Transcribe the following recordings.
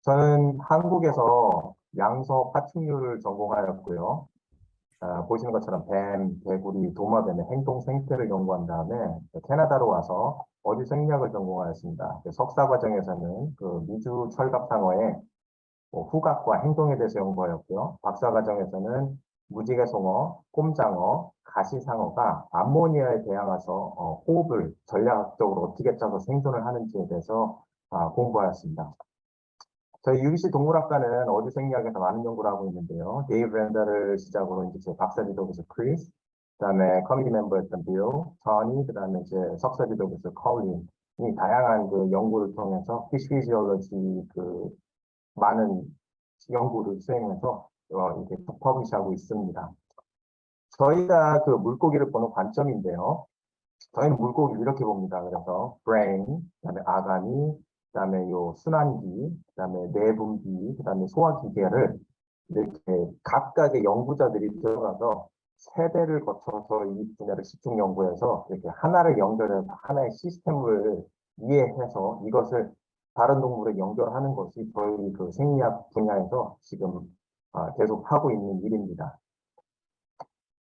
저는 한국에서 양서 파충류를 전공하였고요. 보시는 것처럼 뱀, 개구리, 도마뱀의 행동 생태를 연구한 다음에 캐나다로 와서 어류 생리학을 전공하였습니다. 석사 과정에서는 그 미주 철갑상어의 후각과 행동에 대해서 연구하였고요. 박사 과정에서는 무지개송어, 꼼장어, 가시상어가 암모니아에 대항해서 호흡을 전략적으로 어떻게 짜서 생존을 하는지에 대해서 공부하였습니다. 저희 UBC 동물학과는 어류 생리학에서 많은 연구를 하고 있는데요. 데이브 랜더를 시작으로 이제 제 박사 지도교수 크리스, 그다음에 커미티 멤버였던 빌, 토니, 그다음에 이제 석사 지도교수 컬린, 이 다양한 그 연구를 통해서 피시 피지올로지 그 많은 연구를 수행해서 이렇게 퍼블리시하고 있습니다. 저희가 그 물고기를 보는 관점인데요. 저희는 물고기를 이렇게 봅니다. 그래서 brain, 그다음에 아가미, 그다음에 요 순환기, 그다음에 내분비, 그다음에 소화기계를 이렇게 각각의 연구자들이 들어가서 세대를 거쳐서 이 분야를 집중 연구해서 이렇게 하나를 연결해서 하나의 시스템을 이해해서 이것을 다른 동물에 연결하는 것이 저희 그 생리학 분야에서 지금 계속 하고 있는 일입니다.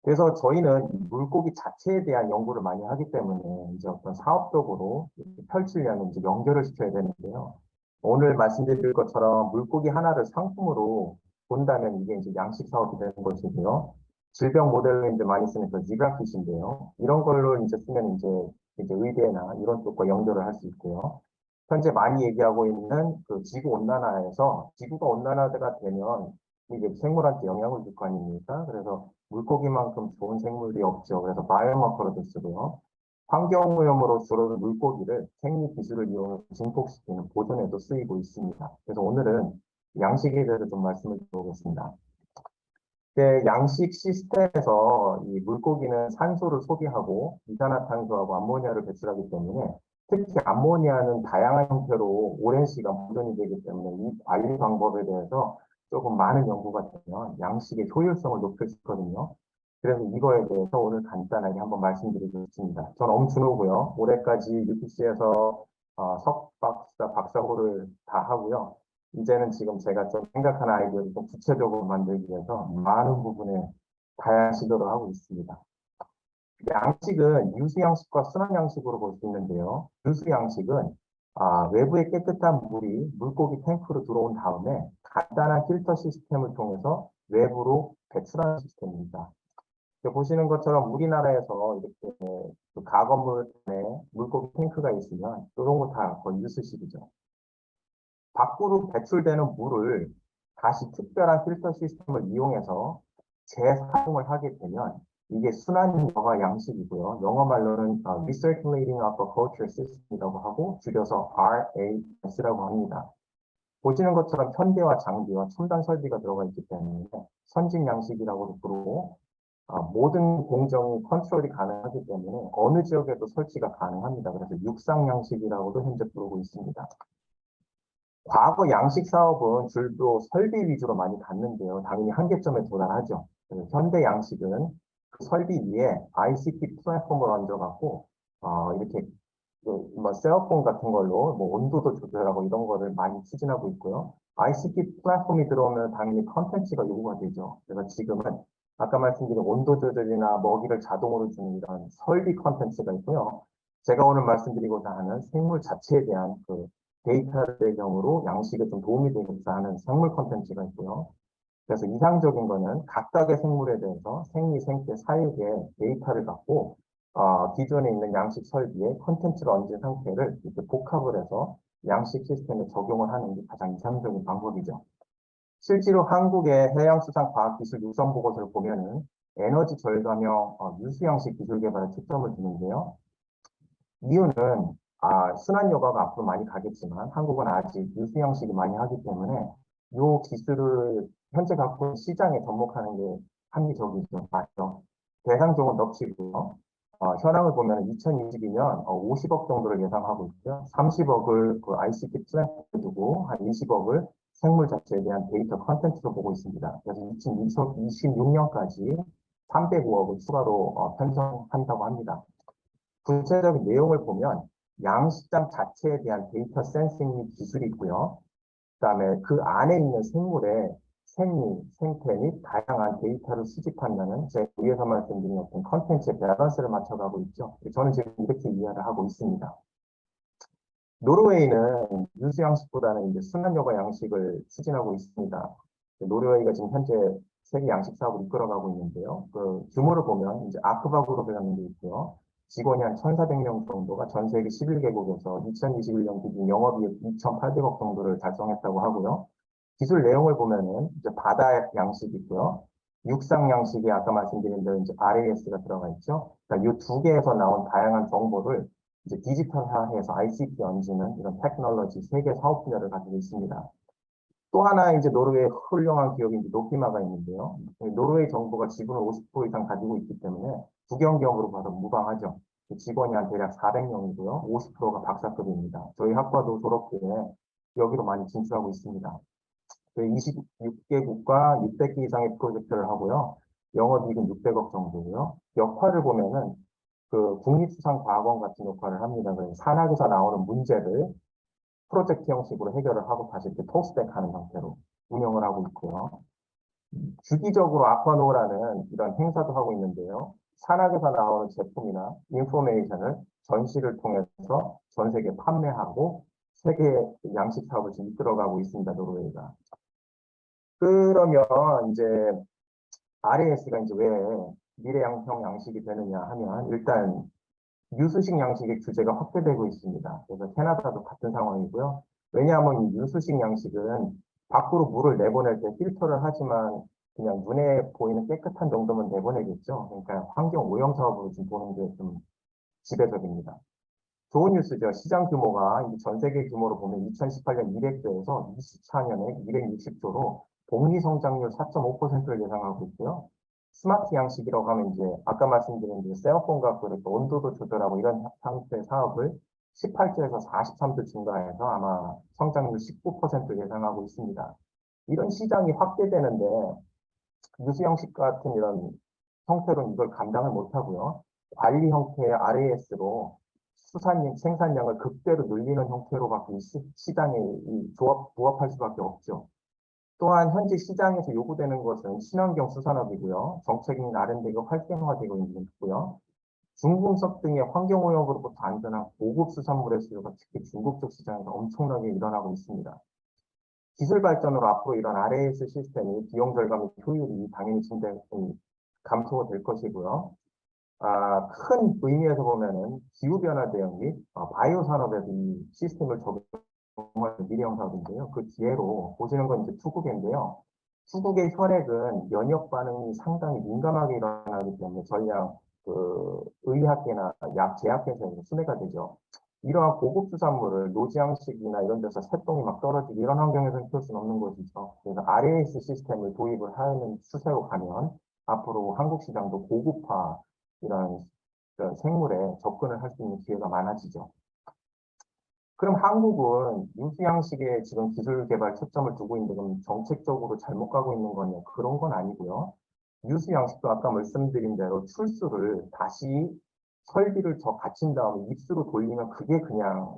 그래서 저희는 물고기 자체에 대한 연구를 많이 하기 때문에 이제 어떤 사업적으로 펼치려면 이제 연결을 시켜야 되는데요. 오늘 말씀드릴 것처럼 물고기 하나를 상품으로 본다면 이게 이제 양식 사업이 되는 것이고요. 질병 모델로 이제 많이 쓰는 그 지브라피쉬인데요. 이런 걸로 이제 쓰면 이제 의대나 이런 쪽과 연결을 할 수 있고요. 현재 많이 얘기하고 있는 그 지구 온난화에서 지구가 온난화가 되면 이게 생물한테 영향을 줄 거 아닙니까? 그래서 물고기만큼 좋은 생물이 없죠. 그래서 바이오마커로도 쓰고요. 환경오염으로 물고기를 생리 기술을 이용해 증폭시키는 보존에도 쓰이고 있습니다. 그래서 오늘은 양식에 대해서 좀 말씀을 드려보겠습니다. 양식 시스템에서 이 물고기는 산소를 소비하고 이산화탄소하고 암모니아를 배출하기 때문에 특히 암모니아는 다양한 형태로 오랜 시간 보존이 되기 때문에 이 관리 방법에 대해서 조금 많은 연구가 되면 양식의 효율성을 높일 수 있거든요. 그래서 이거에 대해서 오늘 간단하게 한번 말씀드리겠습니다. 저는 엄준호고요. 올해까지 UPC에서 석박사, 박사호를 다 하고요. 이제는 지금 제가 좀 생각하는 아이디어를 좀 구체적으로 만들기 위해서 많은 부분에 다양한 시도를 하고 있습니다. 양식은 유수 양식과 순환 양식으로 볼 수 있는데요. 유수 양식은 외부의 깨끗한 물이 물고기 탱크로 들어온 다음에 간단한 필터 시스템을 통해서 외부로 배출하는 시스템입니다. 보시는 것처럼 우리나라에서 이렇게 그 가건물에 물고기 탱크가 있으면 이런 거 다 거의 유수식이죠. 밖으로 배출되는 물을 다시 특별한 필터 시스템을 이용해서 재사용을 하게 되면 이게 순환 여과 양식이고요. 영어 말로는 Recirculating Aquaculture System이라고 하고 줄여서 RAS라고 합니다. 보시는 것처럼 현대화 장비와 첨단 설비가 들어가 있기 때문에 선진 양식이라고도 부르고 모든 공정이 컨트롤이 가능하기 때문에 어느 지역에도 설치가 가능합니다. 그래서 육상 양식이라고도 현재 부르고 있습니다. 과거 양식 사업은 주로 설비 위주로 많이 갔는데요. 당연히 한계점에 도달하죠. 그래서 현대 양식은 그 설비 위에 ICT 플랫폼을 얹어갖고 이렇게 뭐 셀폰 같은 걸로 뭐 온도도 조절하고 이런 거를 많이 추진하고 있고요. ICT 플랫폼이 들어오면 당연히 컨텐츠가 요구가 되죠. 그래서 지금은 아까 말씀드린 온도 조절이나 먹이를 자동으로 주는 이런 설비 컨텐츠가 있고요. 제가 오늘 말씀드리고자 하는 생물 자체에 대한 그 데이터를 배경으로 양식에 좀 도움이 되고자 하는 생물 컨텐츠가 있고요. 그래서 이상적인 거는 각각의 생물에 대해서 생리, 생태, 사육의 데이터를 갖고 기존에 있는 양식 설비에 컨텐츠를 얹은 상태를 이렇게 복합을 해서 양식 시스템에 적용을 하는 게 가장 이상적인 방법이죠. 실제로 한국의 해양수산과학기술 육성 보고서를 보면은 에너지 절감형 유수 양식 기술 개발에 초점을 두는데요. 이유는 순환 여과가 앞으로 많이 가겠지만 한국은 아직 유수 양식이 많이 하기 때문에 이 기술을 현재 갖고 있는 시장에 접목하는 게 합리적이죠. 맞죠? 대상적은 넙치고요. 현황을 보면 2022년 50억 정도를 예상하고 있고요. 30억을 그 ICT 플랫폼에 두고 한 20억을 생물 자체에 대한 데이터 컨텐츠로 보고 있습니다. 그래서 2026년까지 305억을 추가로 편성한다고 합니다. 구체적인 내용을 보면 양식장 자체에 대한 데이터 센싱 기술이 있고요. 그다음에 그 안에 있는 생물의 생리, 생태 및 다양한 데이터를 수집한다는 제 위에서 말씀드린 어떤 컨텐츠의 밸런스를 맞춰가고 있죠. 저는 지금 이렇게 이해를 하고 있습니다. 노르웨이는 유수 양식보다는 이제 순환 여가 양식을 추진하고 있습니다. 노르웨이가 지금 현재 세계 양식 사업을 이끌어가고 있는데요. 그 규모를 보면 이제 아크바그로 배정돼 있고요. 직원이 한 1,400명 정도가 전 세계 11개국에서 2021년 기준 영업이익 2,800억 정도를 달성했다고 하고요. 기술 내용을 보면은 이제 바다 양식이 있고요. 육상 양식이 아까 말씀드린 대로 이제 RAS가 들어가 있죠. 그러니까 이 두 개에서 나온 다양한 정보를 이제 디지털화해서 ICT 얹는 이런 테크놀로지 세계 사업 분야를 가지고 있습니다. 또 하나 이제 노르웨이 훌륭한 기업이 이제 노키마가 있는데요. 노르웨이 정부가 지분을 50% 이상 가지고 있기 때문에 국영기업으로 봐도 무방하죠. 직원이 한 대략 400명이고요. 50%가 박사급입니다. 저희 학과도 졸업 후에 여기로 많이 진출하고 있습니다. 26개국과 600개 이상의 프로젝트를 하고요. 영업이익은 600억 정도고요. 역할을 보면은 그 국립수산과학원 같은 역할을 합니다. 그래서 산학에서 나오는 문제를 프로젝트 형식으로 해결을 하고 다시 이렇게 토스백 하는 형태로 운영을 하고 있고요. 주기적으로 아쿠아노라는 이런 행사도 하고 있는데요. 산학에서 나오는 제품이나 인포메이션을 전시를 통해서 전 세계에 판매하고 세계 양식 사업을 지금 이끌어가고 있습니다. 노르웨이가. 그러면 이제 RAS가 이제 왜 미래형 양식이 되느냐 하면 일단 유수식 양식의 규제가 확대되고 있습니다. 그래서 캐나다도 같은 상황이고요. 왜냐하면 이 유수식 양식은 밖으로 물을 내보낼 때 필터를 하지만 그냥 눈에 보이는 깨끗한 정도만 내보내겠죠. 그러니까 환경 오염 사업으로 지금 보는 게 좀 지배적입니다. 좋은 뉴스죠. 시장 규모가 전 세계 규모로 보면 2018년 200조에서 24년에 260조로 복리 성장률 4.5%를 예상하고 있고요. 스마트 양식이라고 하면 이제 아까 말씀드린 이제 셀폰과 그렇게 온도도 조절하고 이런 형태의 사업을 18조에서 43조 증가해서 아마 성장률 19% 예상하고 있습니다. 이런 시장이 확대되는데 유수 양식 같은 이런 형태로는 이걸 감당을 못하고요. 관리 형태의 RAS로 수산 생산량을 극대로 늘리는 형태로밖에 시장에 부합할 수밖에 없죠. 또한 현재 시장에서 요구되는 것은 친환경 수산업이고요. 정책인 R&D가 활성화되고 있고요. 중금속 등의 환경오염으로부터 안전한 고급 수산물의 수요가 특히 중국 쪽 시장에서 엄청나게 일어나고 있습니다. 기술 발전으로 앞으로 이런 RAS 시스템이 비용 절감 및 효율이 당연히 감소가 될 것이고요. 큰 의미에서 보면은 기후변화 대응 및 바이오 산업에도 이 시스템을 적용할 미래형 사업인데요. 그 뒤로 보시는 건 이제 투국인데요. 투국의 혈액은 면역 반응이 상당히 민감하게 일어나기 때문에 전량 그 의학계나 제약회사에서 순회가 되죠. 이러한 고급 수산물을 노지양식이나 이런 데서 새똥이 막 떨어지고 이런 환경에서 키울 수는 없는 것이죠. 그래서 RAS 시스템을 도입을 하는 추세로 가면 앞으로 한국 시장도 고급화 이런 생물에 접근을 할 수 있는 기회가 많아지죠. 그럼 한국은 유수 양식에 지금 기술 개발 초점을 두고 있는데 그럼 정책적으로 잘못 가고 있는 거냐? 그런 건 아니고요. 유수 양식도 아까 말씀드린 대로 출수를 다시 설비를 더 갖춘 다음에 입수로 돌리면 그게 그냥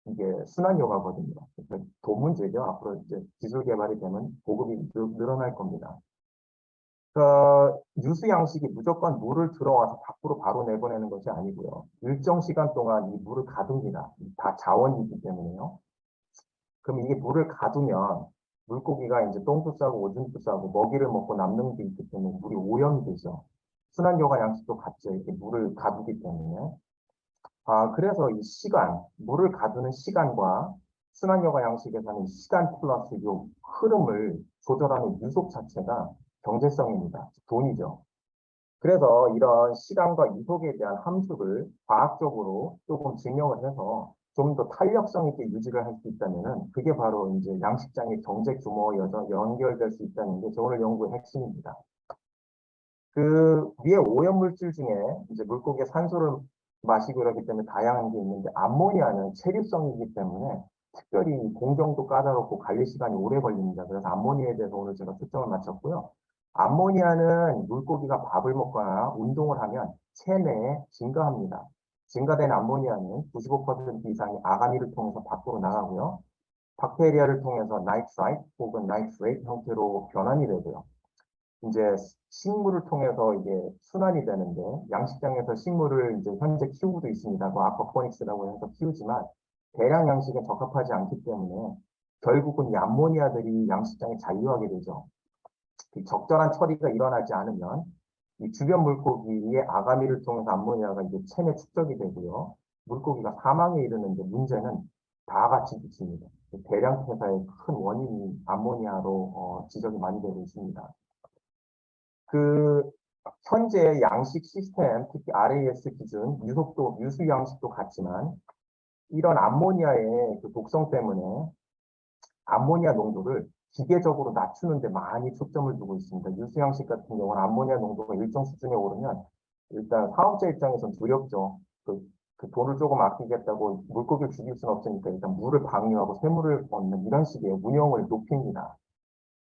이게 순환 여가거든요. 그러니까 돈 문제죠. 앞으로 이제 기술 개발이 되면 보급이 늘어날 겁니다. 유수 양식이 무조건 물을 들어와서 밖으로 바로 내보내는 것이 아니고요. 일정 시간 동안 이 물을 가둡니다. 다 자원이기 때문에요. 그럼 이게 물을 가두면 물고기가 이제 똥도 싸고 오줌도 싸고 먹이를 먹고 남는 게 있기 때문에 물이 오염이 되죠. 순환yoga 양식도 같죠. 이렇게 물을 가두기 때문에. 그래서 이 시간, 물을 가두는 시간과 순환yoga 양식에서는 시간 플러스 요 흐름을 조절하는 유속 자체가 경제성입니다. 돈이죠. 그래서 이런 시간과 이속에 대한 함수를 과학적으로 조금 증명을 해서 좀 더 탄력성 있게 유지를 할 수 있다면은 그게 바로 이제 양식장의 경제 규모와 연결될 수 있다는 게 저 오늘 연구의 핵심입니다. 그 위에 오염물질 중에 이제 물고기의 산소를 마시고 그러기 때문에 다양한 게 있는데 암모니아는 체류성이기 때문에 특별히 공정도 까다롭고 관리 시간이 오래 걸립니다. 그래서 암모니아에 대해서 오늘 제가 초점을 맞췄고요. 암모니아는 물고기가 밥을 먹거나 운동을 하면 체내에 증가합니다. 증가된 암모니아는 95% 이상이 아가미를 통해서 밖으로 나가고요. 박테리아를 통해서 나이트라이트 혹은 나이트레이트 형태로 변환이 되고요. 이제 식물을 통해서 이게 순환이 되는데 양식장에서 식물을 이제 현재 키우고도 있습니다. 그 아쿠아포닉스라고 해서 키우지만 대량 양식에 적합하지 않기 때문에 결국은 이 암모니아들이 양식장에 잔류하게 되죠. 이 적절한 처리가 일어나지 않으면 이 주변 물고기의 아가미를 통해서 암모니아가 이제 체내 축적이 되고요. 물고기가 사망에 이르는데 문제는 다 같이 붙습니다. 대량 폐사의 큰 원인이 암모니아로 지적이 많이 되고 있습니다. 그 현재 양식 시스템, 특히 RAS 기준, 유속도, 유수 양식도 같지만 이런 암모니아의 그 독성 때문에 암모니아 농도를 기계적으로 낮추는 데 많이 초점을 두고 있습니다. 유수 양식 같은 경우는 암모니아 농도가 일정 수준에 오르면 일단 사업자 입장에서는 두렵죠. 그 돈을 조금 아끼겠다고 물고기를 죽일 수는 없으니까 일단 물을 방류하고 샘물을 얻는 이런 식의 운영을 높입니다.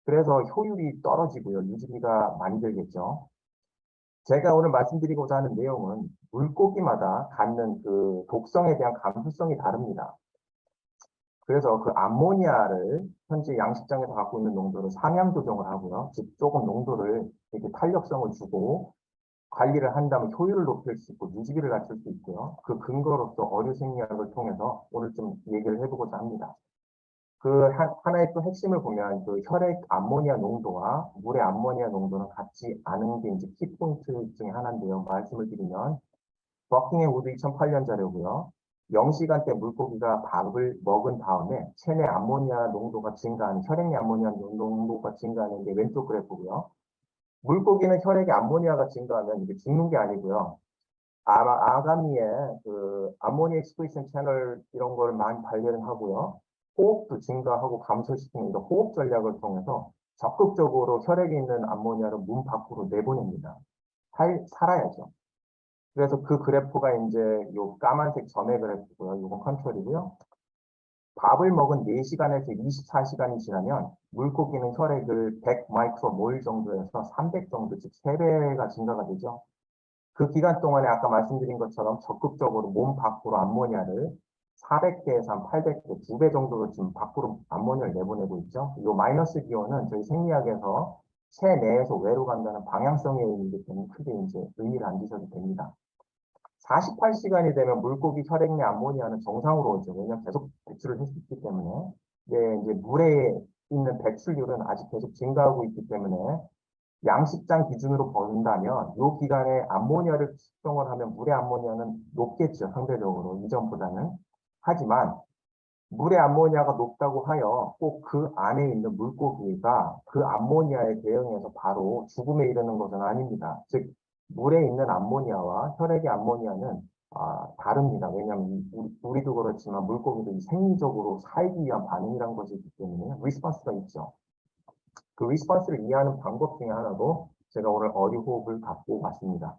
그래서 효율이 떨어지고요. 유지비가 많이 들겠죠. 제가 오늘 말씀드리고자 하는 내용은 물고기마다 갖는 그 독성에 대한 감수성이 다릅니다. 그래서 그 암모니아를 현재 양식장에서 갖고 있는 농도를 상향 조정을 하고요. 즉 조금 농도를 이렇게 탄력성을 주고 관리를 한다면 효율을 높일 수 있고 유지비를 낮출 수 있고요. 그 근거로서 어류 생리학을 통해서 오늘 좀 얘기를 해보고자 합니다. 하나의 또 핵심을 보면 그 혈액 암모니아 농도와 물의 암모니아 농도는 같지 않은 게 이제 키포인트 중에 하나인데요. 말씀을 드리면 버킹엄 우드 2008년 자료고요. 0시간대 물고기가 밥을 먹은 다음에 체내 암모니아 농도가 증가하는 혈액 내 암모니아 농도가 증가하는 게 왼쪽 그래프고요. 물고기는 혈액의 암모니아가 증가하면 이게 죽는 게 아니고요. 아가미에 그 암모니아 익스프레션 채널 이런 걸 많이 발견을 하고요. 호흡도 증가하고 감소시키는 이런 호흡 전략을 통해서 적극적으로 혈액에 있는 암모니아를 문 밖으로 내보냅니다. 살아야죠. 그래서 그 그래프가 이제 요 까만색 점의 그래프고요. 요건 컨트롤이고요. 밥을 먹은 4시간에서 24시간이 지나면 물고기는 혈액을 100 마이크로몰 정도에서 300 정도, 즉 3배가 증가가 되죠. 그 기간 동안에 아까 말씀드린 것처럼 적극적으로 몸 밖으로 암모니아를 400대에서 한 800대, 2배 정도로 지금 밖으로 암모니아를 내보내고 있죠. 이 마이너스 기호는 저희 생리학에서 체내에서 외로 간다는 방향성의 의미이기 때문에 크게 이제 의미를 안 두셔도 됩니다. 48시간이 되면 물고기 혈액 내 암모니아는 정상으로 오죠. 왜냐하면 계속 배출을 할 수 있기 때문에. 네, 이제 물에 있는 배출률은 아직 계속 증가하고 있기 때문에 양식장 기준으로 본다면 이 기간에 암모니아를 측정을 하면 물의 암모니아는 높겠죠. 상대적으로 이전보다는. 하지만 물의 암모니아가 높다고 하여 꼭 그 안에 있는 물고기가 그 암모니아에 대응해서 바로 죽음에 이르는 것은 아닙니다. 즉 물에 있는 암모니아와 혈액의 암모니아는 다릅니다. 왜냐하면 우리도 그렇지만 물고기도 생리적으로 살기 위한 반응이란 것이기 때문에 리스폰스가 있죠. 그 리스폰스를 이해하는 방법 중에 하나도 제가 오늘 어류 호흡을 갖고 왔습니다.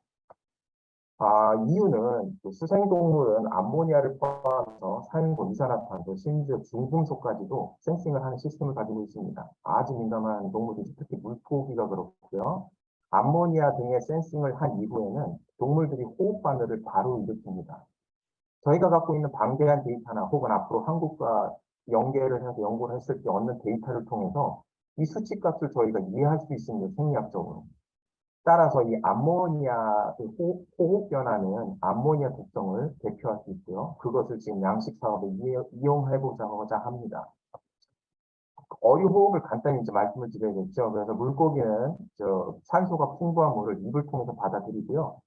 이유는 수생동물은 암모니아를 포함해서 산소, 이산화탄소, 심지어 중금속까지도 센싱을 하는 시스템을 가지고 있습니다. 아주 민감한 동물들이 특히 물고기가 그렇고요. 암모니아 등의 센싱을 한 이후에는 동물들이 호흡 반응을 바로 일으킵니다. 저희가 갖고 있는 방대한 데이터나 혹은 앞으로 한국과 연계를 해서 연구를 했을 때 얻는 데이터를 통해서 이 수치값을 저희가 이해할 수 있습니다. 생리학적으로. 따라서 이 암모니아 호흡 변화는 암모니아 독성을 대표할 수 있고요. 그것을 지금 양식 사업에 이용해보자 합니다. 어류 호흡을 간단히 이제 말씀을 드려야겠죠. 그래서 물고기는 산소가 풍부한 물을 입을 통해서 받아들이고요.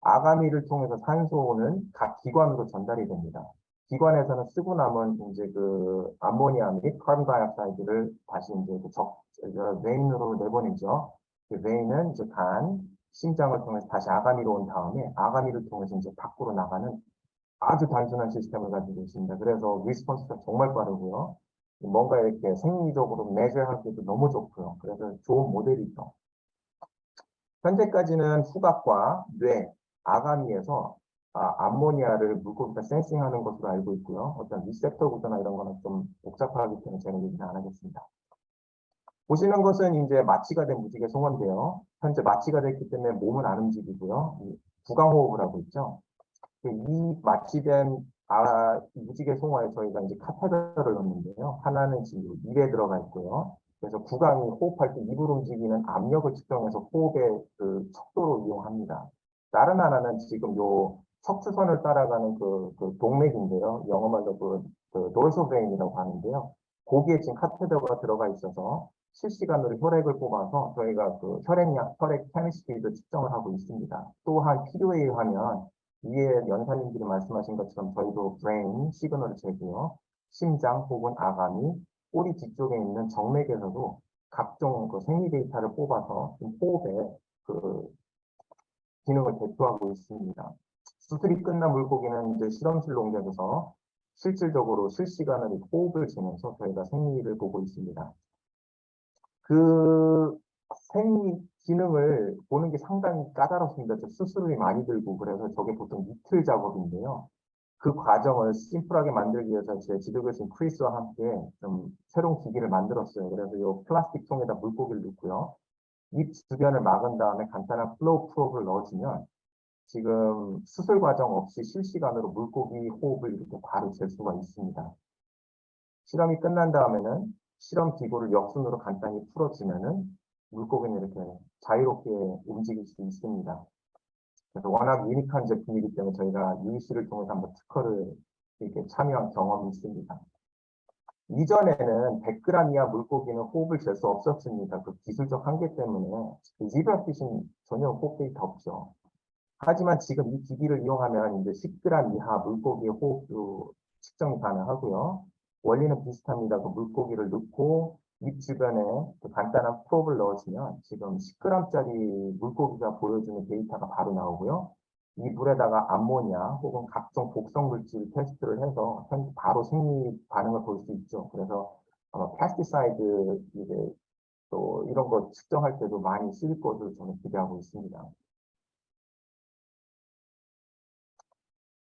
아가미를 통해서 산소는 각 기관으로 전달이 됩니다. 기관에서는 쓰고 남은 이제 그 암모니아 및 카본 다이옥사이드를 다시 이제 웨인으로 내보내죠. 그 웨인은 이제 간, 심장을 통해서 다시 아가미로 온 다음에 아가미를 통해서 이제 밖으로 나가는 아주 단순한 시스템을 가지고 있습니다. 그래서 리스폰스가 정말 빠르고요. 뭔가 이렇게 생리적으로 매저하기도 너무 좋고요. 그래서 좋은 모델이죠. 현재까지는 후각과 뇌, 아가미에서 암모니아를 물고기가 센싱하는 것으로 알고 있고요. 어떤 리셉터 구조나 이런 거는 좀 복잡하기 때문에 제가 얘기는 안 하겠습니다. 보시는 것은 이제 마취가 된 무지개 송어인데요. 현재 마취가 됐기 때문에 몸은 안 움직이고요. 구강호흡을 하고 있죠. 이 마취된 무지개 송화에 저희가 이제 카테더를 넣는데요. 하나는 지금 입에 들어가 있고요. 그래서 구강이 호흡할 때 입을 움직이는 압력을 측정해서 호흡의 그 척도로 이용합니다. 다른 하나는 지금 요 척추선을 따라가는 그 동맥인데요. 영어말로 그 도르소 베인이라고 하는데요. 거기에 지금 카테더가 들어가 있어서 실시간으로 혈액을 뽑아서 저희가 그 혈액 케미스트리도 측정을 하고 있습니다. 또한 필요에 의하면 위에 연사님들이 말씀하신 것처럼 저희도 브레인 시그널을 재고요. 심장 혹은 아가미, 꼬리 뒤쪽에 있는 정맥에서도 각종 그 생리 데이터를 뽑아서 호흡의 그 기능을 대표하고 있습니다. 수술이 끝난 물고기는 이제 실험실로 옮겨져서 실질적으로 실시간으로 호흡을 재면서 저희가 생리를 보고 있습니다. 그 생리 기능을 보는 게 상당히 까다롭습니다. 수술이 많이 들고 그래서 저게 보통 이틀 작업인데요. 그 과정을 심플하게 만들기 위해서 제 지도교수님 크리스와 함께 좀 새로운 기기를 만들었어요. 그래서 이 플라스틱 통에다 물고기를 넣고요. 입 주변을 막은 다음에 간단한 플로우 프롭을 넣어주면 지금 수술 과정 없이 실시간으로 물고기 호흡을 이렇게 바로 잴 수가 있습니다. 실험이 끝난 다음에는 실험 기구를 역순으로 간단히 풀어주면은 물고기는 이렇게 자유롭게 움직일 수 있습니다. 그래서 워낙 유니크한 제품이기 때문에 저희가 UEC를 통해서 한번 특허를 이렇게 참여한 경험이 있습니다. 이전에는 100g 이하 물고기는 호흡을 잴 수 없었습니다. 그 기술적 한계 때문에 지브라피쉬는 전혀 호흡 데이터 없죠. 하지만 지금 이 기기를 이용하면 이제 10g 이하 물고기의 호흡도 측정이 가능하고요. 원리는 비슷합니다. 그 물고기를 넣고 입 주변에 그 간단한 프롭을 넣어주면 지금 10g짜리 물고기가 보여주는 데이터가 바로 나오고요. 이 물에다가 암모니아 혹은 각종 독성 물질 테스트를 해서 바로 생리 반응을 볼 수 있죠. 그래서 아마 패스티사이드 이제 또 이런 거 측정할 때도 많이 쓰일 것으로 저는 기대하고 있습니다.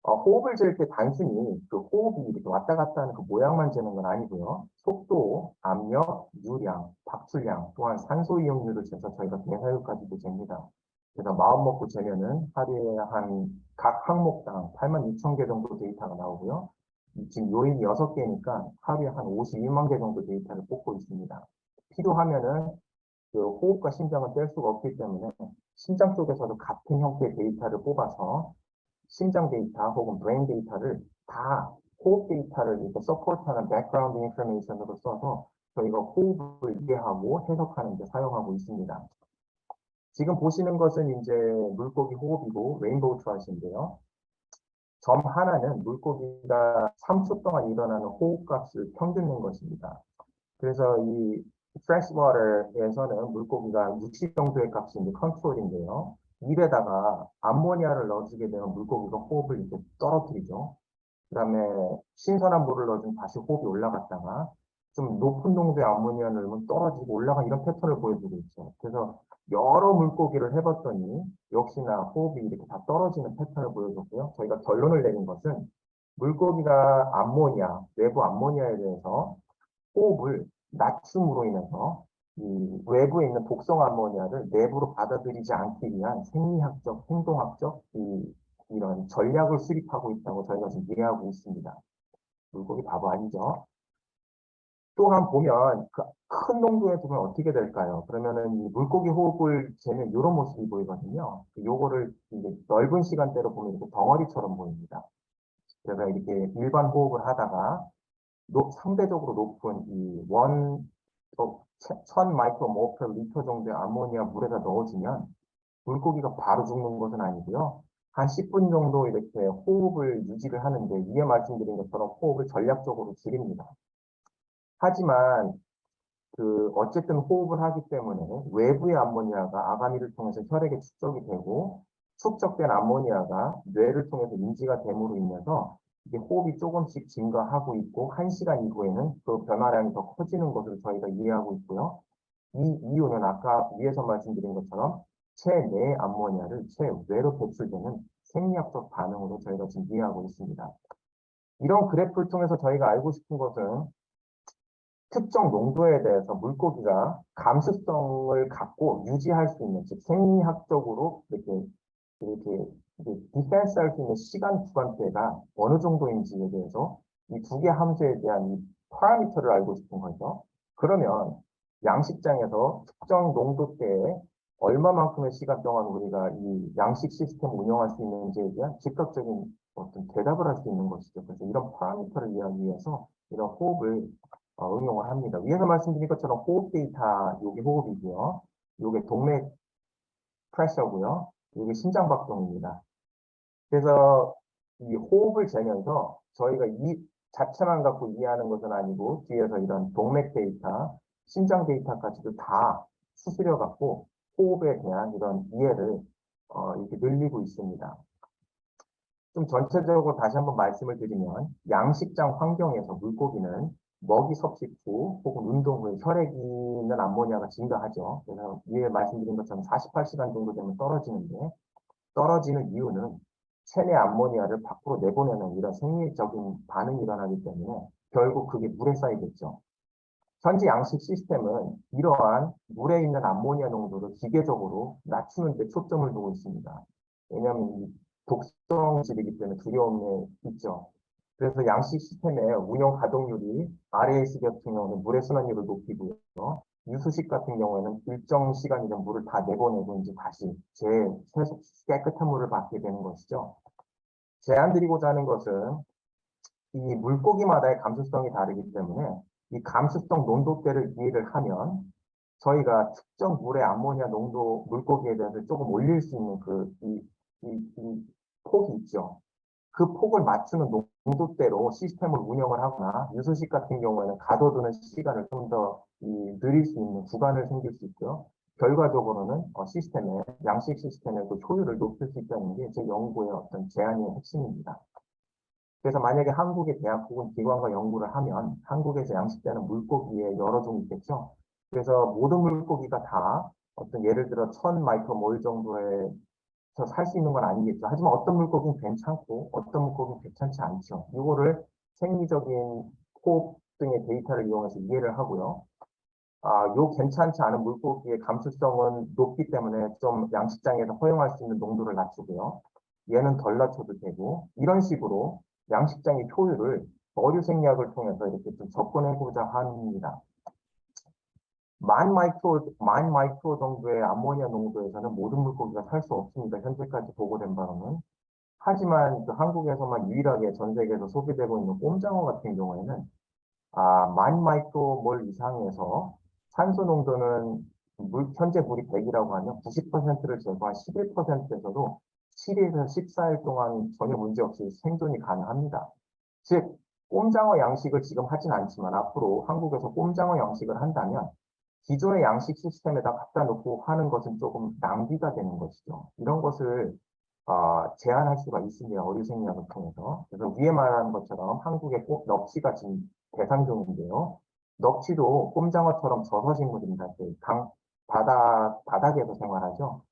호흡을 잴 때 단순히 그 호흡이 이렇게 왔다 갔다 하는 그 모양만 재는 건 아니고요. 속도, 압력, 유량, 박출량, 또한 산소 이용률을 재서 저희가 대사율까지도 잽니다. 그래서 마음 먹고 재면은 하루에 한 각 항목당 86,000개 정도 데이터가 나오고요. 지금 요인이 6개니까 하루에 한 52만 개 정도 데이터를 뽑고 있습니다. 필요하면은 그 호흡과 심장을 뗄 수가 없기 때문에 심장 쪽에서도 같은 형태의 데이터를 뽑아서 심장 데이터 혹은 브레인 데이터를 다 호흡 데이터를 이렇게 서포트하는 백그라운드 인포메이션으로 써서 저희가 호흡을 이해하고 해석하는 데 사용하고 있습니다. 지금 보시는 것은 이제 물고기 호흡이고 레인보우 트라시인데요. 점 하나는 물고기가 3초 동안 일어나는 호흡값을 평균낸 것입니다. 그래서 이 freshwater에서는 물고기가 60 정도의 값이 이제 컨트롤인데요. 입에다가 암모니아를 넣어주게 되면 물고기가 호흡을 이렇게 떨어뜨리죠. 그 다음에 신선한 물을 넣어주면 다시 호흡이 올라갔다가 좀 높은 농도의 암모니아를 넣으면 떨어지고 올라가 이런 패턴을 보여주고 있죠. 그래서 여러 물고기를 해봤더니 역시나 호흡이 이렇게 다 떨어지는 패턴을 보여줬고요. 저희가 결론을 내린 것은 물고기가 암모니아, 외부 암모니아에 대해서 호흡을 낮춤으로 인해서 이 외부에 있는 독성 아모니아를 내부로 받아들이지 않기 위한 생리학적, 행동학적 이런 전략을 수립하고 있다고 저희가 지금 이해하고 있습니다. 물고기 바보 아니죠? 또한 보면 그 큰 농도에 두면 어떻게 될까요? 그러면은 이 물고기 호흡을 재는 이런 모습이 보이거든요. 요거를 이제 넓은 시간대로 보면 이렇게 덩어리처럼 보입니다. 그래서 이렇게 일반 호흡을 하다가 상대적으로 높은 이 1000 마이크로몰 per 리터 정도의 암모니아 물에다 넣어주면 물고기가 바로 죽는 것은 아니고요. 한 10분 정도 이렇게 호흡을 유지를 하는데 위에 말씀드린 것처럼 호흡을 전략적으로 줄입니다. 하지만 그 어쨌든 호흡을 하기 때문에 외부의 암모니아가 아가미를 통해서 혈액에 축적이 되고 축적된 암모니아가 뇌를 통해서 인지가 됨으로 인해서 이게 호흡이 조금씩 증가하고 있고 1시간 이후에는 그 변화량이 더 커지는 것으로 저희가 이해하고 있고요. 이 이유는 아까 위에서 말씀드린 것처럼 체내 암모니아를 체외로 배출되는 생리학적 반응으로 저희가 지금 이해하고 있습니다. 이런 그래프를 통해서 저희가 알고 싶은 것은 특정 농도에 대해서 물고기가 감수성을 갖고 유지할 수 있는, 즉 생리학적으로 이렇게 디펜스 할 수 있는 시간 구간대가 어느 정도인지에 대해서 이 두 개 함수에 대한 이 파라미터를 알고 싶은 거죠. 그러면 양식장에서 특정 농도대에 얼마만큼의 시간 동안 우리가 이 양식 시스템을 운영할 수 있는지에 대한 즉각적인 어떤 대답을 할 수 있는 것이죠. 그래서 이런 파라미터를 이해하기 위해서 이런 호흡을 응용을 합니다. 위에서 말씀드린 것처럼 호흡 데이터, 요게 호흡이고요. 요게 동맥 프레셔고요. 요게 심장박동입니다. 그래서 이 호흡을 재면서 저희가 이 자체만 갖고 이해하는 것은 아니고 뒤에서 이런 동맥 데이터, 심장 데이터까지도 다 수수려 갖고 호흡에 대한 이런 이해를 이렇게 늘리고 있습니다. 좀 전체적으로 다시 한번 말씀을 드리면 양식장 환경에서 물고기는 먹이 섭식 후 혹은 운동 후에 혈액에 있는 암모니아가 증가하죠. 그래서 위에 말씀드린 것처럼 48시간 정도 되면 떨어지는데 떨어지는 이유는 체내 암모니아를 밖으로 내보내는 이런 생리적인 반응이 일어나기 때문에 결국 그게 물에 쌓이겠죠. 현재 양식 시스템은 이러한 물에 있는 암모니아 농도를 기계적으로 낮추는 데 초점을 두고 있습니다. 왜냐하면 이 독성질이기 때문에 두려움이 있죠. 그래서 양식 시스템의 운영 가동률이 RAS 같은 경우는 물의 순환율을 높이고요. 유수식 같은 경우에는 일정 시간 이전 물을 다 내보내고 이제 다시 깨끗한 물을 받게 되는 것이죠. 제안드리고자 하는 것은 이 물고기마다의 감수성이 다르기 때문에 이 감수성 농도대를 이해를 하면 저희가 특정 물의 암모니아 농도 물고기에 대해서 조금 올릴 수 있는 이 폭이 있죠. 그 폭을 맞추는 농도대로 시스템을 운영을 하거나 유수식 같은 경우에는 가둬두는 시간을 좀 더 늘릴 수 있는 구간을 생길 수 있고요. 결과적으로는 양식 시스템의 그 효율을 높일 수 있다는 게 제 연구의 어떤 제안의 핵심입니다. 그래서 만약에 한국의 대학 혹은 기관과 연구를 하면 한국에서 양식되는 물고기의 여러 종이 있겠죠. 그래서 모든 물고기가 다 어떤 예를 들어 1000마이크로몰 정도의 살 수 있는 건 아니겠죠. 하지만 어떤 물고기는 괜찮고 어떤 물고기는 괜찮지 않죠. 이거를 생리적인 호흡 등의 데이터를 이용해서 이해를 하고요. 요 괜찮지 않은 물고기의 감수성은 높기 때문에 좀 양식장에서 허용할 수 있는 농도를 낮추고요. 얘는 덜 낮춰도 되고 이런 식으로 양식장의 효율을 어류 생략을 통해서 이렇게 좀 접근해보자 합니다. 만 마이크로 정도의 암모니아 농도에서는 모든 물고기가 살 수 없습니다. 현재까지 보고된 바로는. 하지만 그 한국에서만 유일하게 전 세계에서 소비되고 있는 꼼장어 같은 경우에는 만 마이크로몰 이상에서 산소 농도는 현재 물이 100이라고 하면 90%를 제거한 11%에서도 7일에서 14일 동안 전혀 문제 없이 생존이 가능합니다. 즉, 꼼장어 양식을 지금 하진 않지만 앞으로 한국에서 꼼장어 양식을 한다면 기존의 양식 시스템에다 갖다 놓고 하는 것은 조금 낭비가 되는 것이죠. 이런 것을 제한할 수가 있습니다. 어류 생략을 통해서. 그래서 위에 말한 것처럼 한국의 넙치가 지금 대상종인데요. 넙치도 꼼장어처럼 저서식물입니다. 바닥에서 생활하죠.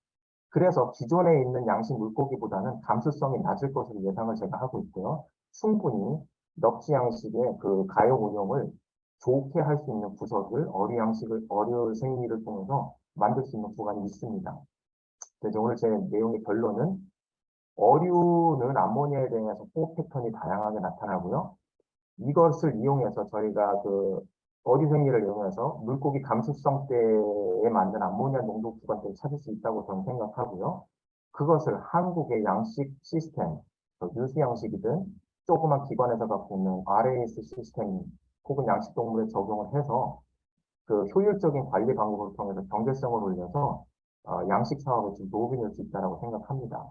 그래서 기존에 있는 양식 물고기보다는 감수성이 낮을 것으로 예상을 제가 하고 있고요. 충분히 넙치 양식의 그 가용 운용을 좋게 할 수 있는 구석을 어류 생리를 통해서 만들 수 있는 구간이 있습니다. 그래서 오늘 제 내용의 결론은 어류는 암모니아에 대해서 호흡 패턴이 다양하게 나타나고요. 이것을 이용해서 저희가 그 어류 생리를 이용해서 물고기 감수성 때에 만든 암모니아 농도 구간대를 찾을 수 있다고 저는 생각하고요. 그것을 한국의 양식 시스템, 유수 양식이든 조그만 기관에서 갖고 있는 RAS 시스템 혹은 양식 동물에 적용을 해서 그 효율적인 관리 방법을 통해서 경제성을 올려서 양식 사업에 좀 도움이 될 수 있다고 생각합니다.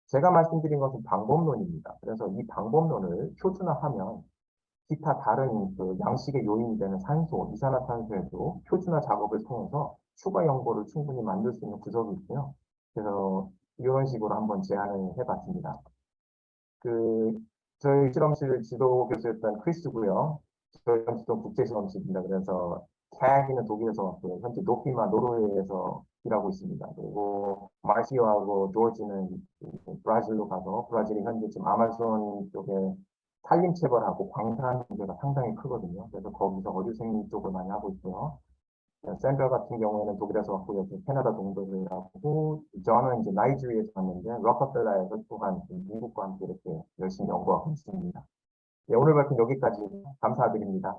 제가 말씀드린 것은 방법론입니다. 그래서 이 방법론을 표준화하면 기타 다른 그 양식의 요인이 되는 산소, 이산화탄소에도 표준화 작업을 통해서 추가 연구를 충분히 만들 수 있는 구석이 있고요. 그래서 이런 식으로 한번 제안을 해봤습니다. 저희 실험실 지도 교수였던 크리스고요. 저희 실험실은 국제실험실입니다. 그래서 캐기는 독일에서 왔고요. 현재 노피마 노르웨이에서 일하고 있습니다. 그리고 마시오하고 조지는 브라질로 가서 브라질이 현재 지금 아마존 쪽에 산림 채벌하고 광산 문제가 상당히 크거든요. 그래서 거기서 어류생리 쪽을 많이 하고 있고요. 샌드라 같은 경우에는 독일에서 왔고요. 캐나다 동부를 일하고, 저는 이제 나이지리아에서 왔는데, 록펠러에서 또한 미국과 함께 이렇게 열심히 연구하고 있습니다. 예, 오늘 발표 여기까지 감사드립니다.